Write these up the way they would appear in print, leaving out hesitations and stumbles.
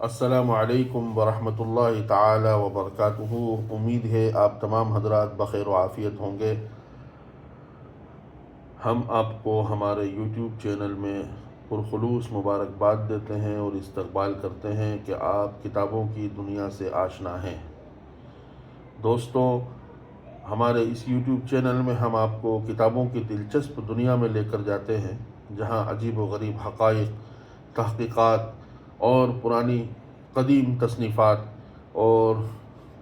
السلام علیکم ورحمۃ اللہ تعالی وبرکاتہ۔ امید ہے آپ تمام حضرات بخیر و عافیت ہوں گے۔ ہم آپ کو ہمارے یوٹیوب چینل میں پرخلوص مبارکباد دیتے ہیں اور استقبال کرتے ہیں کہ آپ کتابوں کی دنیا سے آشنا ہیں۔ دوستوں، ہمارے اس یوٹیوب چینل میں ہم آپ کو کتابوں کی دلچسپ دنیا میں لے کر جاتے ہیں، جہاں عجیب و غریب حقائق، تحقیقات اور پرانی قدیم تصنیفات اور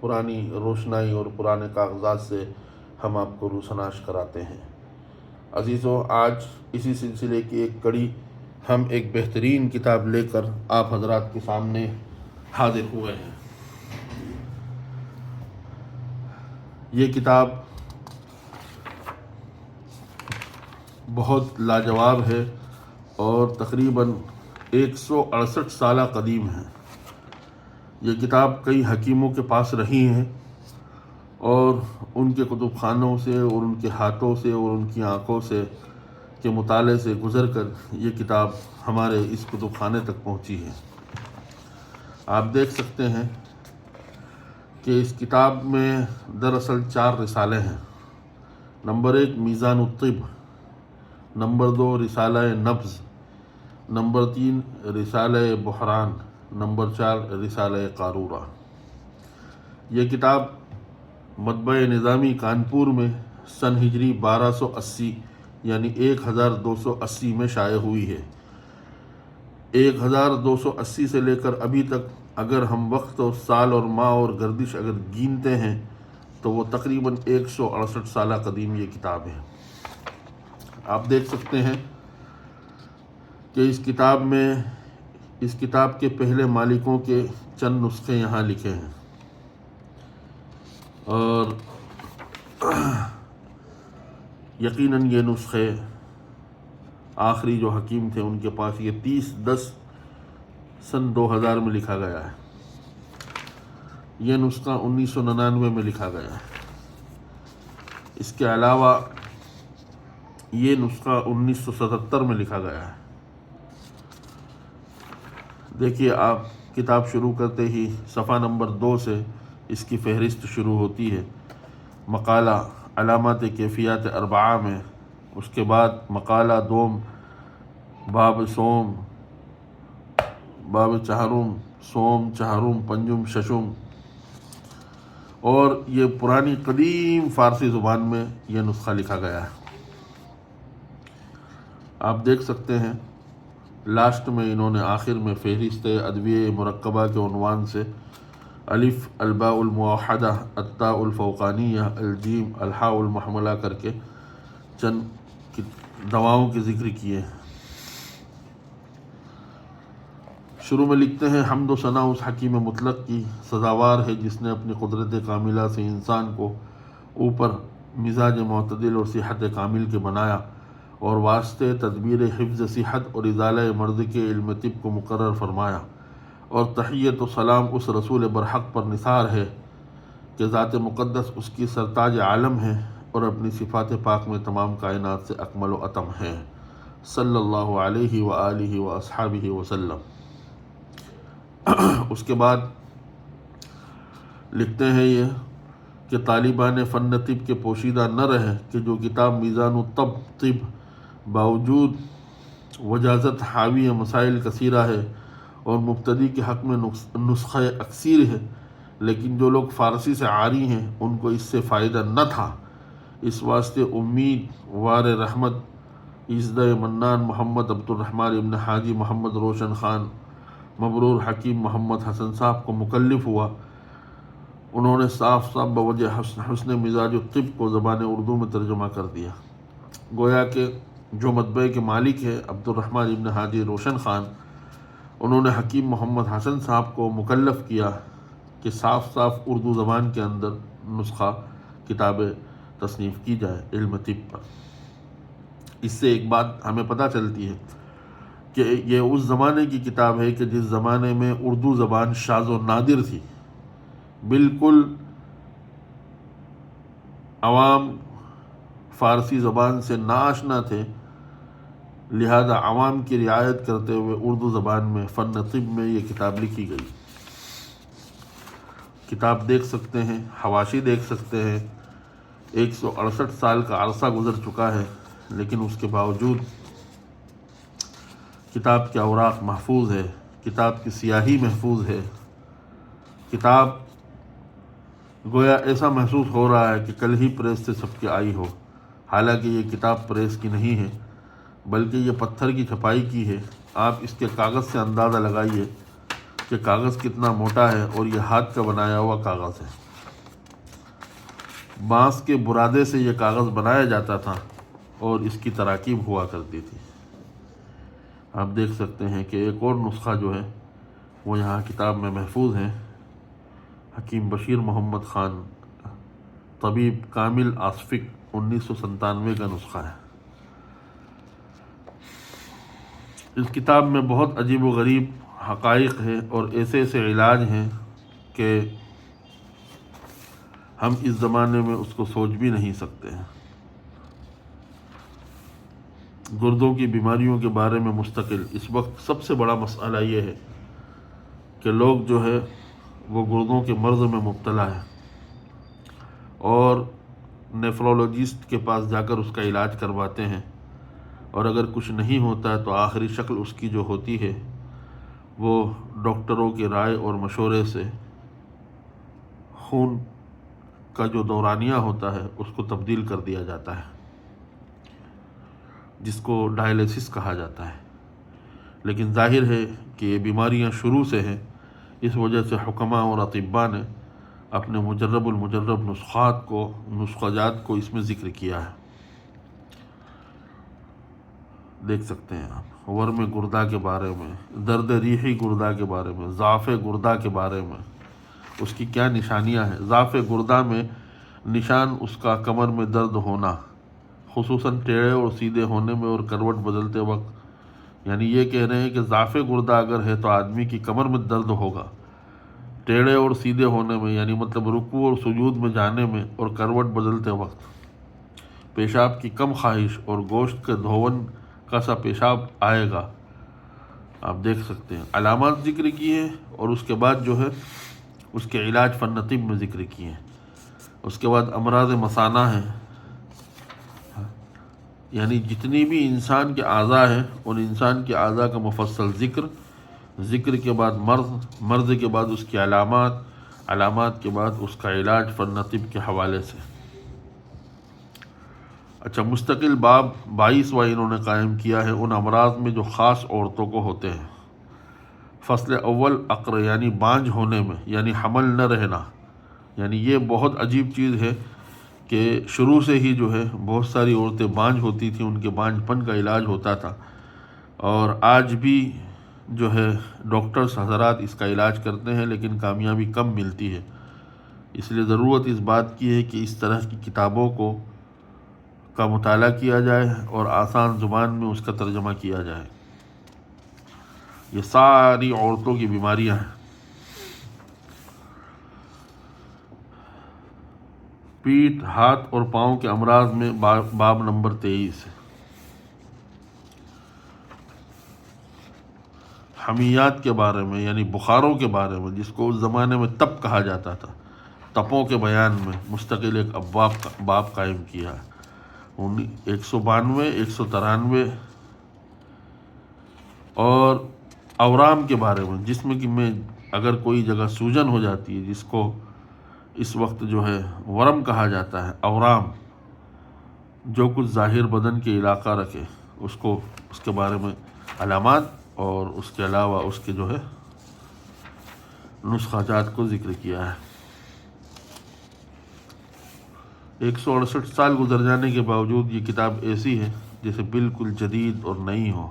پرانی روشنائی اور پرانے کاغذات سے ہم آپ کو روشناس کراتے ہیں۔ عزیزو، آج اسی سلسلے کی ایک کڑی ہم ایک بہترین کتاب لے کر آپ حضرات کے سامنے حاضر ہوئے ہیں۔ یہ کتاب بہت لاجواب ہے اور تقریباً 168 سالہ قدیم ہے۔ یہ کتاب کئی حکیموں کے پاس رہی ہے اور ان کے کتب خانوں سے اور ان کے ہاتھوں سے اور ان کی آنکھوں سے کے مطالعے سے گزر کر یہ کتاب ہمارے اس کتب خانے تک پہنچی ہے۔ آپ دیکھ سکتے ہیں کہ اس کتاب میں دراصل 4 رسالے ہیں۔ نمبر 1 میزان الطب، نمبر 2 رسالہ نبض، نمبر 3 رسالہ بحران، نمبر 4 رسالہ قارورہ۔ یہ کتاب مطبع نظامی کانپور میں سن ہجری 1280 یعنی 1280 میں شائع ہوئی ہے۔ 1280 سے لے کر ابھی تک اگر ہم وقت اور سال اور ماہ اور گردش اگر گنتے ہیں تو وہ تقریباً 168 سالہ قدیم یہ کتاب ہے۔ آپ دیکھ سکتے ہیں کہ اس کتاب کے پہلے مالکوں کے چند نسخے یہاں لکھے ہیں، اور یقیناً یہ نسخے آخری جو حکیم تھے ان کے پاس یہ 30/10 سن 2000 میں لکھا گیا ہے۔ یہ نسخہ 1999 میں لکھا گیا ہے۔ اس کے علاوہ یہ نسخہ 1977 میں لکھا گیا ہے۔ دیکھیے، آپ کتاب شروع کرتے ہی صفحہ نمبر 2 سے اس کی فہرست شروع ہوتی ہے۔ مقالہ علامات کیفیات اربعہ میں، اس کے بعد مقالہ دوم باب سوم، باب چہارم، سوم چہارم پنجم ششم، اور یہ پرانی قدیم فارسی زبان میں یہ نسخہ لکھا گیا ہے۔ آپ دیکھ سکتے ہیں لاسٹ میں انہوں نے آخر میں فہرست ادویہ مرکبہ کے عنوان سے الف الباء الموحدہ التاء الفوقانیہ الجیم الحاء المحملہ کر کے چند دواؤں کے ذکر کیے ہیں۔ شروع میں لکھتے ہیں، حمد و ثنا اس حکیم مطلق کی سزاوار ہے جس نے اپنی قدرت کاملہ سے انسان کو اوپر مزاج معتدل اور صحت کامل کے بنایا اور واسطے تدبیر حفظ صحت اور ازالہ مرض کے علم طب کو مقرر فرمایا، اور تحیت و سلام اس رسول برحق پر نثار ہے کہ ذات مقدس اس کی سرتاج عالم ہے اور اپنی صفات پاک میں تمام کائنات سے اکمل و اتم ہے، صلی اللہ علیہ وآلہ واصحابہ وسلم۔ اس کے بعد لکھتے ہیں یہ کہ طالبان فن طب کے پوشیدہ نہ رہے کہ جو کتاب میزان طب باوجود وجازت حاوی مسائل کثیرہ ہے اور مبتدی کے حق میں نسخہ اکثیر ہے، لیکن جو لوگ فارسی سے عاری ہیں ان کو اس سے فائدہ نہ تھا۔ اس واسطے امید وار رحمت ایزدہ منان محمد عبد الرحمن ابن حاجی محمد روشن خان مبرور حکیم محمد حسن صاحب کو مکلف ہوا۔ انہوں نے صاف بوجہ حسن مزاج الطب کو زبان اردو میں ترجمہ کر دیا۔ گویا کہ جو مطبعے کے مالک ہے عبد الرحمن ابن حاجی روشن خان، انہوں نے حکیم محمد حسن صاحب کو مکلف کیا کہ صاف اردو زبان کے اندر نسخہ کتاب تصنیف کی جائے علم طب پر۔ اس سے ایک بات ہمیں پتہ چلتی ہے کہ یہ اس زمانے کی کتاب ہے کہ جس زمانے میں اردو زبان شاذ و نادر تھی، بالکل عوام فارسی زبان سے ناآشنا تھے، لہذا عوام کی رعایت کرتے ہوئے اردو زبان میں فن طب میں یہ کتاب لکھی گئی۔ کتاب دیکھ سکتے ہیں، حواشی دیکھ سکتے ہیں۔ 168 سال کا عرصہ گزر چکا ہے، لیکن اس کے باوجود کتاب کے اوراق محفوظ ہے، کتاب کی سیاہی محفوظ ہے۔ کتاب گویا ایسا محسوس ہو رہا ہے کہ کل ہی پریس سے چھپ کے آئی ہو، حالانکہ یہ کتاب پریس کی نہیں ہے بلکہ یہ پتھر کی چھپائی کی ہے۔ آپ اس کے کاغذ سے اندازہ لگائیے کہ کاغذ کتنا موٹا ہے، اور یہ ہاتھ کا بنایا ہوا کاغذ ہے۔ بانس کے برادے سے یہ کاغذ بنایا جاتا تھا اور اس کی تراکیب ہوا کرتی تھی۔ آپ دیکھ سکتے ہیں کہ ایک اور نسخہ جو ہے وہ یہاں کتاب میں محفوظ ہے۔ حکیم بشیر محمد خان، طبیب کامل آصفق، 1997 کا نسخہ ہے۔ اس کتاب میں بہت عجیب و غریب حقائق ہیں اور ایسے ایسے علاج ہیں کہ ہم اس زمانے میں اس کو سوچ بھی نہیں سکتے ہیں۔ گردوں کی بیماریوں کے بارے میں مستقل اس وقت سب سے بڑا مسئلہ یہ ہے کہ لوگ جو ہے وہ گردوں کے مرض میں مبتلا ہے، اور نیفرولوجسٹ کے پاس جا کر اس کا علاج کرواتے ہیں، اور اگر کچھ نہیں ہوتا ہے تو آخری شکل اس کی جو ہوتی ہے وہ ڈاکٹروں کی رائے اور مشورے سے خون کا جو دورانیہ ہوتا ہے اس کو تبدیل کر دیا جاتا ہے، جس کو ڈائلیسس کہا جاتا ہے۔ لیکن ظاہر ہے کہ یہ بیماریاں شروع سے ہیں، اس وجہ سے حکماء اور اطباء نے اپنے مجرب المجرب نسخہ جات کو اس میں ذکر کیا ہے۔ دیکھ سکتے ہیں آپ ورم گردہ کے بارے میں، درد ریحی گردہ کے بارے میں، ضعف گردہ کے بارے میں، اس کی کیا نشانیاں ہیں۔ ضعف گردہ میں نشان اس کا کمر میں درد ہونا، خصوصاً ٹیڑھے اور سیدھے ہونے میں اور کروٹ بدلتے وقت، یعنی یہ کہہ رہے ہیں کہ ضعف گردہ اگر ہے تو آدمی کی کمر میں درد ہوگا، ٹیڑھے اور سیدھے ہونے میں یعنی مطلب رکوع اور سجود میں جانے میں اور کروٹ بدلتے وقت، پیشاب کی کم خواہش اور گوشت کے دھون کا سا پیشاب آئے گا۔ آپ دیکھ سکتے ہیں علامات ذکر کی ہیں، اور اس کے بعد جو ہے اس کے علاج فن طب میں ذکر کیے ہیں۔ اس کے بعد امراض مثانہ ہیں، یعنی جتنی بھی انسان کے اعضاء ہیں ان انسان کے اعضاء کا مفصل ذکر کے بعد مرض کے بعد اس کی علامات کے بعد اس کا علاج فن طب کے حوالے سے۔ اچھا، مستقل باب 22واں انہوں نے قائم کیا ہے ان امراض میں جو خاص عورتوں کو ہوتے ہیں۔ فصل اول عقر یعنی بانجھ ہونے میں، یعنی حمل نہ رہنا، یعنی یہ بہت عجیب چیز ہے کہ شروع سے ہی جو ہے بہت ساری عورتیں بانجھ ہوتی تھیں، ان کے بانجھ پن کا علاج ہوتا تھا، اور آج بھی جو ہے ڈاکٹرز حضرات اس کا علاج کرتے ہیں لیکن کامیابی کم ملتی ہے۔ اس لیے ضرورت اس بات کی ہے کہ اس طرح کی کتابوں کا مطالعہ کیا جائے اور آسان زبان میں اس کا ترجمہ کیا جائے۔ یہ ساری عورتوں کی بیماریاں ہیں۔ پیٹھ، ہاتھ اور پاؤں کے امراض میں باب نمبر 23 ہے۔ حمیات کے بارے میں یعنی بخاروں کے بارے میں، جس کو اس زمانے میں تپ کہا جاتا تھا، تپوں کے بیان میں مستقل ایک باب قائم کیا ہے۔ 192، 193 اور اورام کے بارے میں، جس میں اگر کوئی جگہ سوجن ہو جاتی ہے، جس کو اس وقت جو ہے ورم کہا جاتا ہے، اورام جو کچھ ظاہر بدن کے علاقہ رکھے اس کے بارے میں علامات، اور اس کے علاوہ اس کے جو ہے نسخہ جات کو ذکر کیا ہے۔ 168 سال گزر جانے کے باوجود یہ کتاب ایسی ہے جیسے بالکل جدید اور نئی ہو۔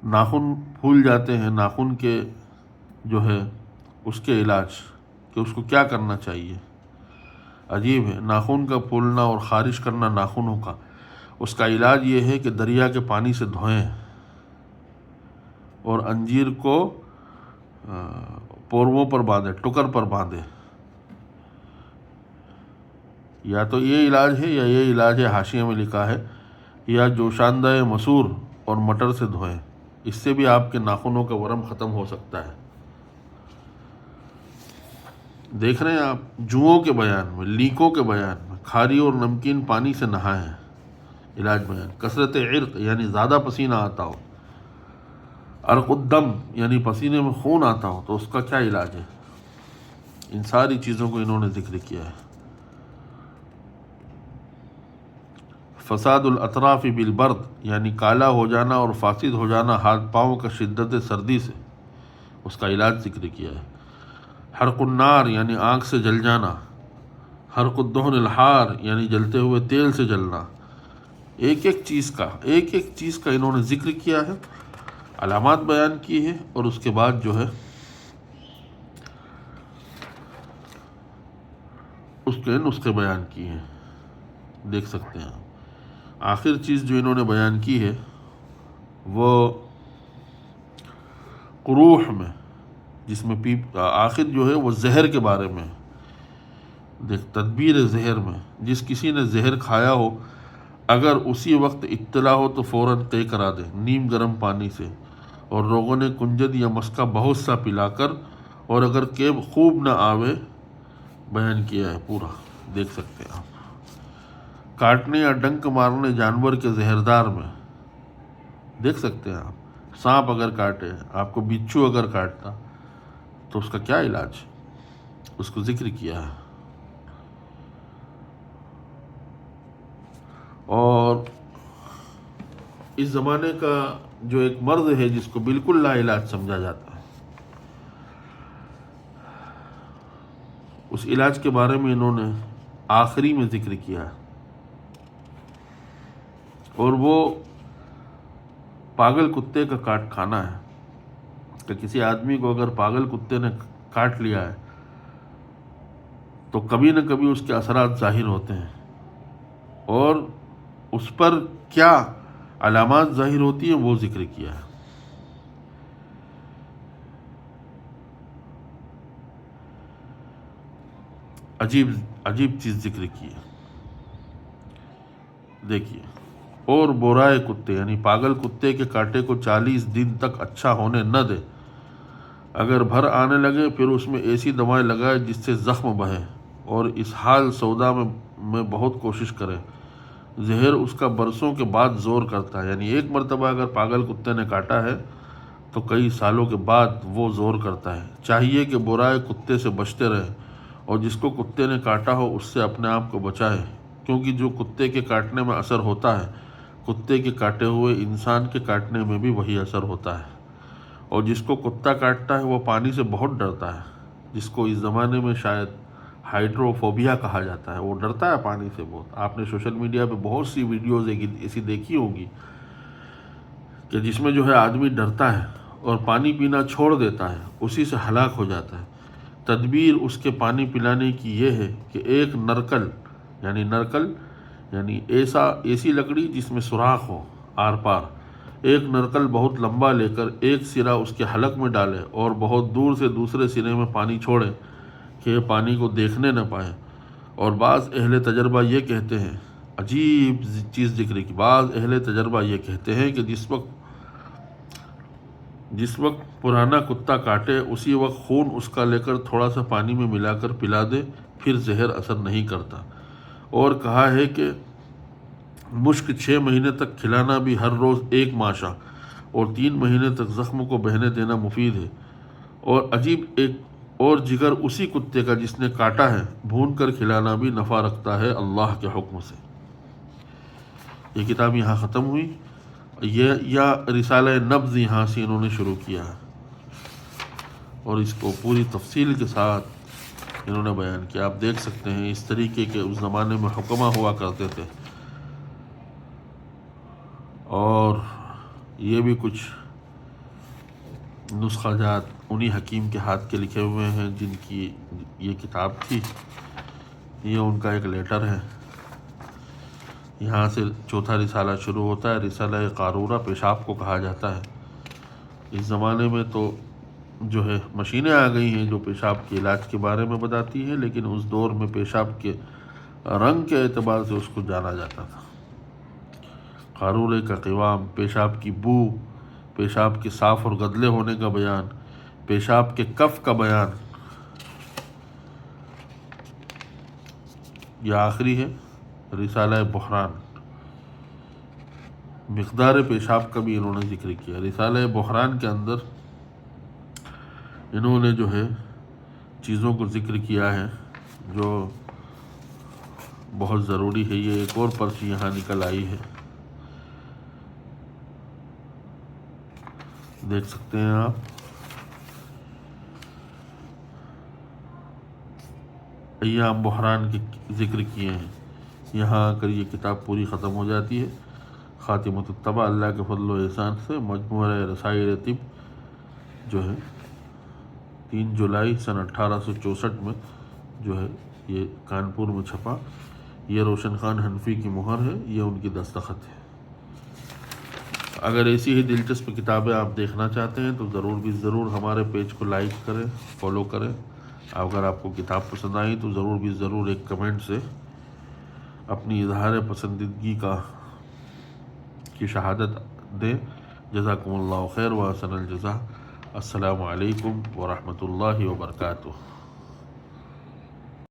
ناخن پھول جاتے ہیں، ناخن کے جو ہے اس کے علاج کہ اس کو کیا کرنا چاہیے، عجیب ہے۔ ناخن کا پھولنا اور خارش کرنا ناخنوں کا، اس کا علاج یہ ہے کہ دریا کے پانی سے دھوئیں اور انجیر کو پورووں پر باندھیں، ٹکر پر باندھیں۔ یا تو یہ علاج ہے یا یہ علاج ہے، حاشیے میں لکھا ہے، یا جوشاندہ مسور اور مٹر سے دھوئیں، اس سے بھی آپ کے ناخنوں کا ورم ختم ہو سکتا ہے۔ دیکھ رہے ہیں آپ، جوؤں کے بیان میں، لیکوں کے بیان میں کھاری اور نمکین پانی سے نہائیں، علاج بیان۔ کثرت عرق یعنی زیادہ پسینہ آتا ہو، عرق الدم یعنی پسینے میں خون آتا ہو، تو اس کا کیا علاج ہے؟ ان ساری چیزوں کو انہوں نے ذکر کیا ہے۔ فساد الاطراف بالبرد یعنی کالا ہو جانا اور فاسد ہو جانا ہاتھ پاؤں کا شدت سردی سے، اس کا علاج ذکر کیا ہے۔ حرق النار یعنی آنکھ سے جل جانا، حرق الدہن الحار یعنی جلتے ہوئے تیل سے جلنا، ایک ایک چیز کا انہوں نے ذکر کیا ہے، علامات بیان کی ہے، اور اس کے بعد جو ہے اس کے نسخے بیان کیے ہیں، دیکھ سکتے ہیں۔ آخر چیز جو انہوں نے بیان کی ہے وہ قروح میں، جس میں آخر جو ہے وہ زہر کے بارے میں، دیکھ تدبیر زہر میں، جس کسی نے زہر کھایا ہو اگر اسی وقت اطلاع ہو تو فوراً طے کرا دے نیم گرم پانی سے، اور روغن کنجد یا مسکہ بہت سا پلا کر، اور اگر کیب خوب نہ آوے، بیان کیا ہے پورا، دیکھ سکتے ہیں آپ۔ کاٹنے یا ڈنک مارنے جانور کے زہردار میں، دیکھ سکتے ہیں آپ، سانپ اگر کاٹے، آپ کو بچھو اگر کاٹتا تو اس کا کیا علاج، اس کو ذکر کیا ہے۔ اور اس زمانے کا جو ایک مرض ہے جس کو بالکل لا علاج سمجھا جاتا ہے، اس علاج کے بارے میں انہوں نے آخری میں ذکر کیا ہے، اور وہ پاگل کتے کا کاٹ کھانا ہے، کہ کسی آدمی کو اگر پاگل کتے نے کاٹ لیا ہے تو کبھی نہ کبھی اس کے اثرات ظاہر ہوتے ہیں، اور اس پر کیا علامات ظاہر ہوتی ہیں وہ ذکر کیا ہے۔ عجیب چیز ذکر کی ہے، دیکھیے۔ اور بورائے کتے یعنی پاگل کتے کے کاٹے کو 40 دن تک اچھا ہونے نہ دے، اگر بھر آنے لگے پھر اس میں ایسی دوائیں لگائے جس سے زخم بہے، اور اس حال سودا میں بہت کوشش کرے، زہر اس کا برسوں کے بعد زور کرتا ہے، یعنی ایک مرتبہ اگر پاگل کتے نے کاٹا ہے تو کئی سالوں کے بعد وہ زور کرتا ہے۔ چاہیے کہ برائے کتے سے بچتے رہے، اور جس کو کتے نے کاٹا ہو اس سے اپنے آپ کو بچائے، کیونکہ جو کتے کے کاٹنے میں اثر ہوتا ہے، کتے کے کاٹے ہوئے انسان کے کاٹنے میں بھی وہی اثر ہوتا ہے۔ اور جس کو کتا کاٹتا ہے وہ پانی سے بہت ڈرتا ہے، جس کو اس زمانے میں شاید ہائیڈروفوبیا کہا جاتا ہے، وہ ڈرتا ہے پانی سے بہت۔ آپ نے سوشل میڈیا پہ بہت سی ویڈیوز ایسی دیکھی ہوگی کہ جس میں جو ہے آدمی ڈرتا ہے اور پانی پینا چھوڑ دیتا ہے، اسی سے ہلاک ہو جاتا ہے۔ تدبیر اس کے پانی پلانے کی یہ ہے کہ ایک نرکل یعنی ایسی لکڑی جس میں سوراخ ہو آر پار، ایک نرکل بہت لمبا لے کر ایک سرا اس کے حلق میں ڈالے، اور بہت دور سے دوسرے سرے میں پانی چھوڑے کہ یہ پانی کو دیکھنے نہ پائے۔ اور بعض اہل تجربہ یہ کہتے ہیں، عجیب چیز ذکر کی، بعض اہل تجربہ یہ کہتے ہیں کہ جس وقت پرانا کتا کاٹے اسی وقت خون اس کا لے کر تھوڑا سا پانی میں ملا کر پلا دے، پھر زہر اثر نہیں کرتا۔ اور کہا ہے کہ مشک 6 مہینے تک کھلانا بھی ہر روز 1 ماشا، اور 3 مہینے تک زخم کو بہنے دینا مفید ہے۔ اور جگر اسی کتے کا جس نے کاٹا ہے بھون کر کھلانا بھی نفع رکھتا ہے اللہ کے حکم سے۔ یہ کتاب یہاں ختم ہوئی، یا رسالہ نبض یہاں سے انہوں نے شروع کیا ہے، اور اس کو پوری تفصیل کے ساتھ انہوں نے بیان کیا۔ آپ دیکھ سکتے ہیں اس طریقے کے اس زمانے میں حکمہ ہوا کرتے تھے، اور یہ بھی کچھ نسخہ جات انہی حکیم کے ہاتھ کے لکھے ہوئے ہیں جن کی یہ کتاب تھی۔ یہ ان کا ایک لیٹر ہے، یہاں سے چوتھا رسالہ شروع ہوتا ہے۔ رسالہ قارورہ پیشاب کو کہا جاتا ہے۔ اس زمانے میں تو جو ہے مشینیں آ گئی ہیں جو پیشاب کے علاج کے بارے میں بتاتی ہیں، لیکن اس دور میں پیشاب کے رنگ کے اعتبار سے اس کو جانا جاتا تھا۔ قارورے کا قوام، پیشاب کی بو، پیشاب کے صاف اور گدلے ہونے کا بیان، پیشاب کے کف کا بیان۔ یہ آخری ہے رسالہ بحران، مقدار پیشاب کا بھی انہوں نے ذکر کیا۔ رسالہ بحران کے اندر انہوں نے جو ہے چیزوں کو ذکر کیا ہے جو بہت ضروری ہے۔ یہ ایک اور پرچی یہاں نکل آئی ہے، دیکھ سکتے ہیں آپ۔ ایام بحران کے ذکر کیے ہیں۔ یہاں آ کر یہ کتاب پوری ختم ہو جاتی ہے۔ خاتمۃ الطبع اللہ کے فضل و احسان سے مجموعہ رسائل طب جو ہے 3 جولائی سن 1864 میں جو ہے یہ کانپور میں چھپا۔ یہ روشن خان حنفی کی مہر ہے، یہ ان کی دستخط ہے۔ اگر ایسی ہی دلچسپ کتابیں آپ دیکھنا چاہتے ہیں تو ضرور ہمارے پیج کو لائک کریں، فالو کریں۔ اگر آپ کو کتاب پسند آئی تو ضرور ایک کمنٹ سے اپنی اظہار پسندیدگی کی شہادت دیں۔ جزاکم اللہ خیر و احسن الجزا۔ السلام علیکم ورحمۃ اللہ وبرکاتہ۔